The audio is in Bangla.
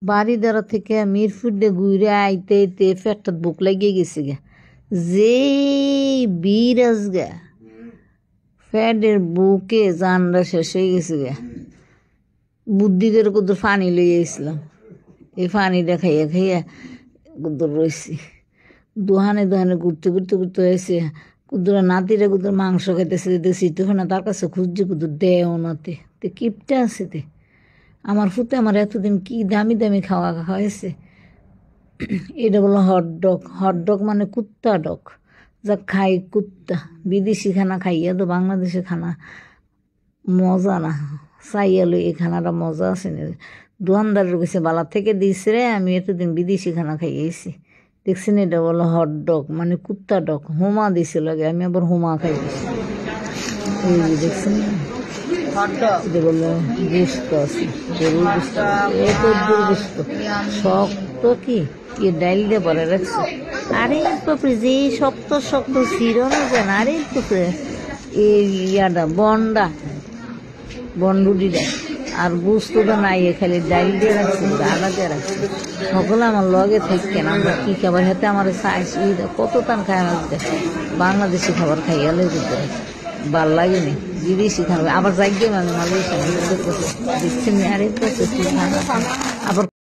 বাড়িদারা থেকে মিরপুর দিয়ে ঘুরে আইতে আইতে পেটটা বুক লাগিয়ে গেছে গে, যে বিরাজ গে ফ্যাটের বুকে জানরা শেষ হয়ে গেছে গে। বুদ্ধি করে কুদুর পানি লইয়া গেছিলাম, এই পানিটা খাইয়া খাইয়া কুদুর রয়েছি। দোহানে দোহানে ঘুরতে ঘুরতে ঘুরতে হয়েছে। কুদুরা নাতিরা কুদুর মাংস খাইতেছে, দেখছি তখন তার কাছে খুঁজছে কুদুর দেও নাতে তে কিপটা আছে তে। আমার ফুতে আমার এতদিন কি দামি দামি খাওয়া খাওয়াইছে। এটা বলো হটডগ, হটডগ মানে কুত্তা ডগ, যা খাই কুত্তা। বিদেশি খানা খাইয়া তো বাংলাদেশে খানা মজা না, চাইয়ালো এই খানাটা মজা আছে না। দোকানদারের কাছে বালা থেকে দিয়েছে রে, আমি এতদিন বিদেশি খানা খাইয়েছি। দেখছেন এটা বলো হটডগ মানে কুত্তা ডগ। হুমা দিছিল আগে, আমি আবার হুমা খাই দিছি। এই যে দেখছেন এটা বললো গুস্ত আছে, গরুর গুস্ত, এত গুস্ত শক্ত কি কি ডাইল দিয়ে পরে রাখছে। আরে বাপরে যে শক্ত শক্ত চিরনো যেন, আরে এই ইয়াটা বন্ডা বন্ডুডিটা আর গুস্তটা নাই, খালি ডাইল দিয়ে রাখছে, আদা দিয়ে রাখছে। সকলে আমার লগে থাকেন, আমরা কি খাবার হাতে আমার চাইছি কত টান খাই। আমার বাংলাদেশি খাবার খাই গেলে ভাল লাগেনি, বিদেশি খাবার আবার যাই গিয়ে আমি মালয়েশিয়া দিচ্ছেন আরে আবার